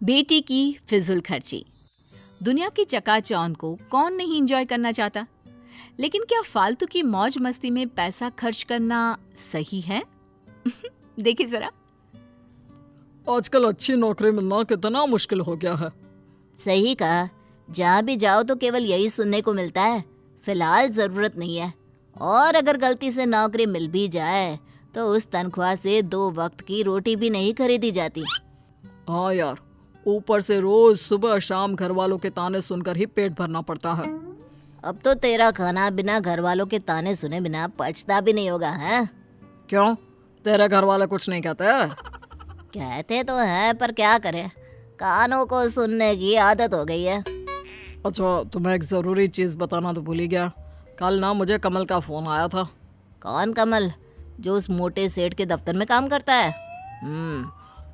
बेटी की फिजूल खर्ची। दुनिया की चकाचौंध को कौन नहीं एंजॉय करना चाहता, लेकिन क्या फालतू की मौज मस्ती में पैसा खर्च करना सही है? देखिए जरा। आजकल अच्छी नौकरी मिलना कितना मुश्किल हो गया है। सही कहा, जहाँ भी जाओ तो केवल यही सुनने को मिलता है, फिलहाल जरूरत नहीं है। और अगर गलती से नौकरी मिल भी जाए तो उस तनख्वाह से 2 वक्त की रोटी भी नहीं खरीदी जाती। हाँ यार, ऊपर से रोज सुबह शाम घर वालों के ताने सुनकर ही पेट भरना पड़ता है। अब तो तेरा खाना बिना घर वालों के ताने सुने बिना पचता भी नहीं होगा, हैं? क्यों, तेरे घर वाले कुछ नहीं कहते? कहते तो हैं, पर क्या करें, कानों को सुनने की आदत हो गई है। अच्छा, तुम्हें एक जरूरी चीज बताना तो भूल ही गया। कल ना मुझे कमल का फोन आया था। कौन कमल? जो उस मोटे सेठ के दफ्तर में काम करता है?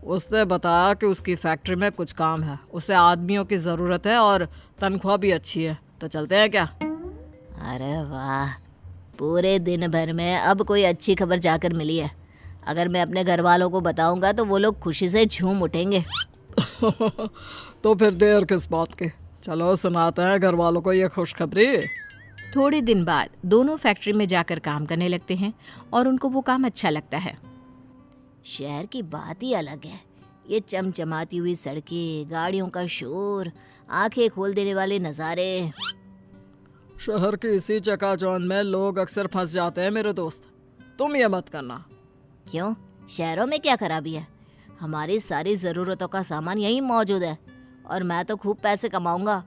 उसने बताया कि उसकी फैक्ट्री में कुछ काम है, उसे आदमियों की ज़रूरत है और तनख्वाह भी अच्छी है, तो चलते हैं क्या? अरे वाह, पूरे दिन भर में अब कोई अच्छी खबर जाकर मिली है। अगर मैं अपने घर वालों को बताऊंगा तो वो लोग खुशी से झूम उठेंगे। तो फिर देर किस बात की, चलो सुनाते हैं घर वालों को ये खुशखबरी। थोड़े दिन बाद दोनों फैक्ट्री में जाकर काम करने लगते हैं और उनको वो काम अच्छा लगता है। शहर की बात ही अलग है। ये चमचमाती हुई सड़कें, गाड़ियों का शोर, आंखें खोल देने वाले नज़ारे। शहर की इसी चकाचौंध में लोग अक्सर फंस जाते हैं मेरे दोस्त, तुम ये मत करना। क्यों, शहरों में क्या खराबी है? हमारी सारी ज़रूरतों का सामान यहीं मौजूद है और मैं तो खूब पैसे कमाऊंगा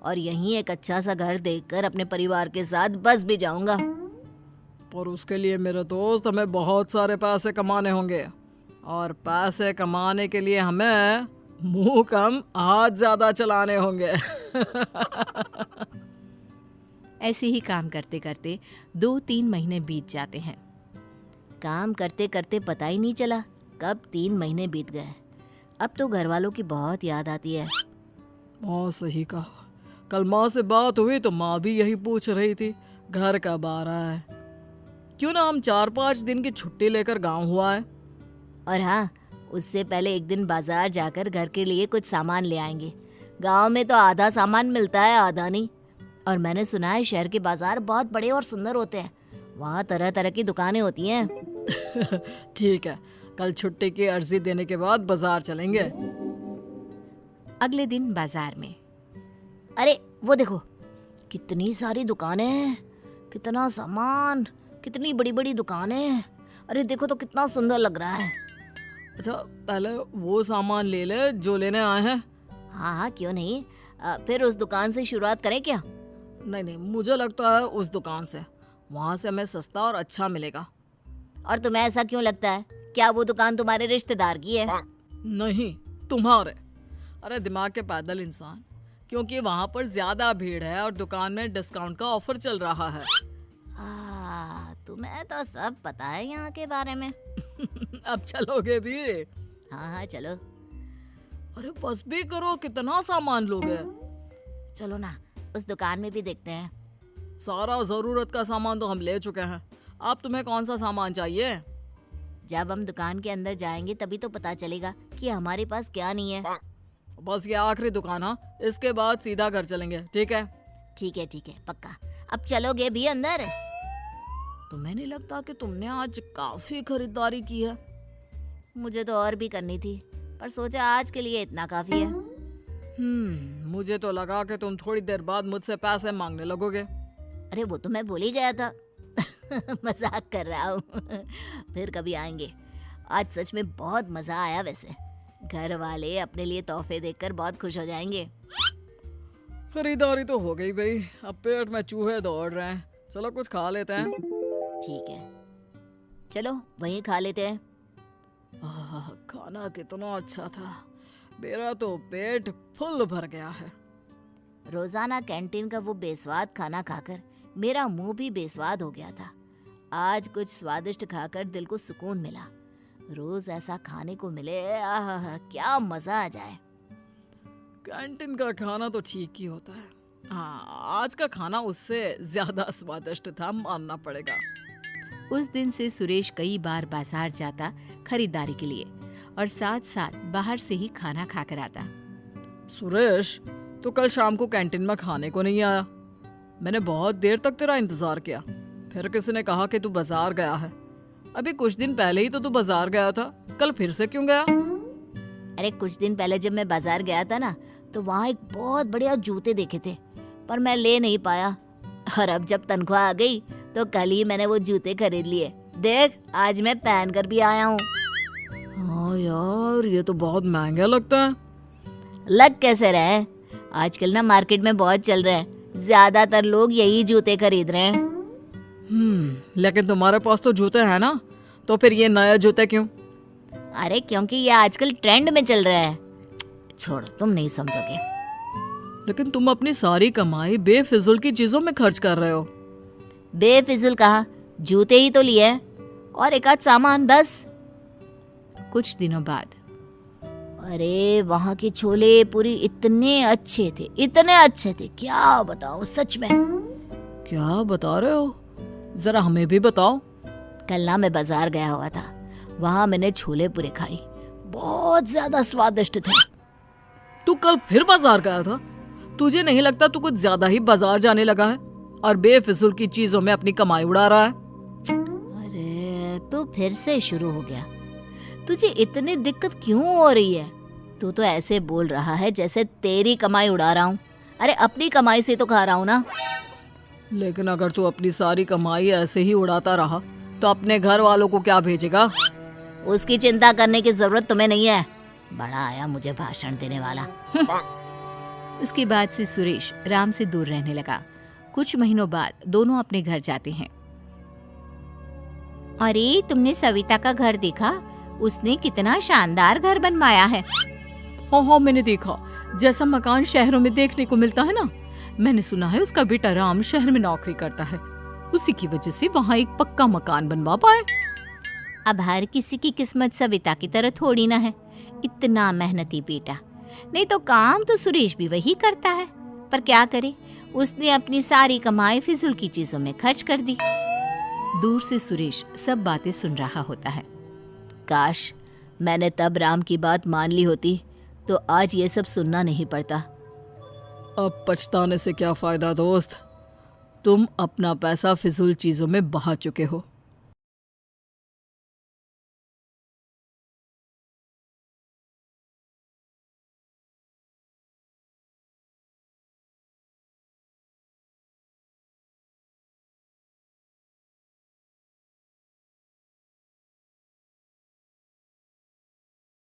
और यहीं एक अच्छा सा घर देखकर अपने परिवार के साथ बस भी जाऊंगा। पर उसके लिए मेरे दोस्त हमें बहुत सारे पैसे कमाने होंगे, और पैसे कमाने के लिए हमें मुंह कम हाथ ज़्यादा चलाने होंगे। ऐसे ही काम करते करते 2-3 महीने बीत जाते हैं। काम करते करते पता ही नहीं चला कब 3 महीने बीत गए। अब तो घर वालों की बहुत याद आती है। हाँ सही कहा, कल माँ से बात हुई तो माँ भी यही पूछ रही थी, घर कब आ रहा है, क्यों ना हम 4-5 दिन की छुट्टी लेकर गांव हुआ है। और हाँ, उससे पहले एक दिन बाजार जाकर घर के लिए कुछ सामान ले आएंगे। गांव में तो आधा सामान मिलता है, आधा नहीं। और मैंने सुना है शहर के बाजार बहुत बड़े और सुंदर होते हैं, वहाँ तरह तरह की दुकानें होती हैं। ठीक है, कल छुट्टी की अर्जी देने के बाद बाजार चलेंगे। अगले दिन बाजार में, अरे वो देखो, कितनी सारी दुकानें हैं, कितना सामान, कितनी बड़ी बड़ी दुकानें। अरे देखो तो कितना सुंदर लग रहा है। अच्छा, पहले वो सामान ले ले जो लेने आए हैं। हाँ हाँ, क्यों नहीं। फिर उस दुकान से शुरुआत करें क्या? नहीं नहीं, मुझे लगता है उस दुकान से, वहाँ से हमें सस्ता और अच्छा मिलेगा। और तुम्हें ऐसा क्यों लगता है? क्या वो दुकान तुम्हारे रिश्तेदार की है? नहीं, तुम्हारे। अरे दिमाग के पैदल इंसान, क्योंकि वहाँ पर ज्यादा भीड़ है और दुकान में डिस्काउंट का ऑफर चल रहा है। तुम्हें तो सब पता है यहाँ के बारे में। अब चलोगे भी? हाँ हाँ चलो। अरे बस भी करो, कितना सामान लोगे? चलो ना, उस दुकान में भी देखते हैं। सारा जरूरत का सामान तो हम ले चुके हैं, अब तुम्हें कौन सा सामान चाहिए? जब हम दुकान के अंदर जाएंगे तभी तो पता चलेगा कि हमारे पास क्या नहीं है। बस ये आखिरी दुकान है, इसके बाद सीधा घर चलेंगे, ठीक है? ठीक है, पक्का। अब चलोगे भी अंदर? तुम्हें नहीं लगता कि तुमने आज काफी खरीदारी की है? मुझे तो और भी करनी थी, पर सोचा आज के लिए इतना काफी है। मुझे तो लगा कि तुम थोड़ी देर बाद मुझसे पैसे मांगने लगोगे। अरे वो तो मैं भूल ही गया था। मजाक कर रहा हूँ। फिर कभी आएंगे। आज सच में बहुत मजा आया। वैसे घर वाले अपने लिए तोहफे देखकर बहुत खुश हो जाएंगे। खरीदारी तो हो गई भाई, अब पेट में चूहे दौड़ रहे हैं, चलो कुछ खा लेते हैं। ठीक है, चलो वहीं खा लेते हैं। खाना कितना अच्छा था, मेरा तो पेट फुल भर गया है। रोजाना कैंटीन का वो बेस्वाद खाना खाकर मेरा मुंह भी बेस्वाद हो गया था। आज कुछ स्वादिष्ट खाकर दिल को सुकून मिला। रोज ऐसा खाने को मिले, आहा क्या मजा आ जाए। कैंटीन का खाना तो ठीक ही होता है, हाँ आज का खाना उससे ज्यादा स्वादिष्ट था, मानना पड़ेगा। उस दिन से सुरेश कई बार बाजार जाता खरीदारी के लिए और साथ साथ बाहर से ही खाना खाकर आता। सुरेश, तू कल शाम को कैंटीन में खाने को नहीं आया। मैंने बहुत देर तक तेरा इंतजार किया। फिर किसी ने कहा कि तू बाजार गया है। अभी कुछ दिन पहले ही तो तू बाजार गया था, कल फिर से क्यों गया? अरे कुछ दिन पहले जब मैं बाजार गया था ना, तो वहाँ एक बहुत बढ़िया जूते देखे थे, पर मैं ले नहीं पाया। और अब जब तनख्वाह आ गई तो कल ही मैंने वो जूते खरीद लिए। देख, आज मैं पहन कर भी आया हूँ। हाँ यार, ये तो बहुत महंगा लगता है। लग कैसे रहे, आजकल ना मार्केट में बहुत चल रहा है। ज्यादातर लोग यही जूते खरीद रहे हैं। लेकिन तुम्हारे पास तो जूते हैं ना, तो फिर ये नए जूते क्यों? अरे क्योंकि ये आजकल ट्रेंड में चल रहा है। छोड़ो, तुम नहीं समझोगे। लेकिन तुम अपनी सारी कमाई बेफिजुल की चीजों में खर्च कर रहे हो। बेफिजुल कहा, जूते ही तो लिए और एक आध सामान बस। कुछ दिनों बाद अरे वहाँ के छोले पूरी इतने अच्छे थे, इतने अच्छे थे, क्या बताओ सच में। क्या बता रहे हो? जरा हमें भी बताओ। कल ना मैं बाजार गया हुआ था, वहाँ मैंने छोले पूरे खाई, बहुत ज्यादा स्वादिष्ट थे। तू कल फिर बाजार गया था? तुझे नहीं लगता तू कुछ ज्यादा ही बाजार जाने लगा है और बेफिजुल की चीजों में अपनी कमाई उड़ा रहा है? अरे तू फिर से शुरू हो गया। तुझे इतनी दिक्कत क्यों हो रही है? तू तो ऐसे बोल रहा है जैसे तेरी कमाई उड़ा रहा हूँ। अरे अपनी कमाई से तो खा रहा हूँ ना। लेकिन अगर तू अपनी सारी कमाई ऐसे ही उड़ाता रहा तो अपने घर वालों को क्या भेजेगा? उसकी चिंता करने की जरूरत तुम्हें नहीं है। बड़ा आया मुझे भाषण देने वाला। उसके बाद से सुरेश राम से दूर रहने लगा। कुछ महीनों बाद दोनों अपने घर जाते हैं। अरे तुमने सविता का घर देखा? उसने कितना शानदार घर बनवाया है। हाँ, मैंने देखा। जैसा मकान शहरों में देखने को मिलता है ना। मैंने सुना है उसका बेटा राम शहर में नौकरी करता है, उसी की वजह से वहाँ एक पक्का मकान बनवा पाए। अब हर किसी की किस्मत सविता की तरह थोड़ी ना है। इतना मेहनती बेटा, नहीं तो काम तो सुरेश भी वही करता है, पर क्या करे, उसने अपनी सारी कमाई फिजूल की चीजों में खर्च कर दी। दूर से सुरेश सब बातें सुन रहा होता है। काश मैंने तब राम की बात मान ली होती तो आज ये सब सुनना नहीं पड़ता। अब पछताने से क्या फायदा दोस्त, तुम अपना पैसा फिजूल चीजों में बहा चुके हो।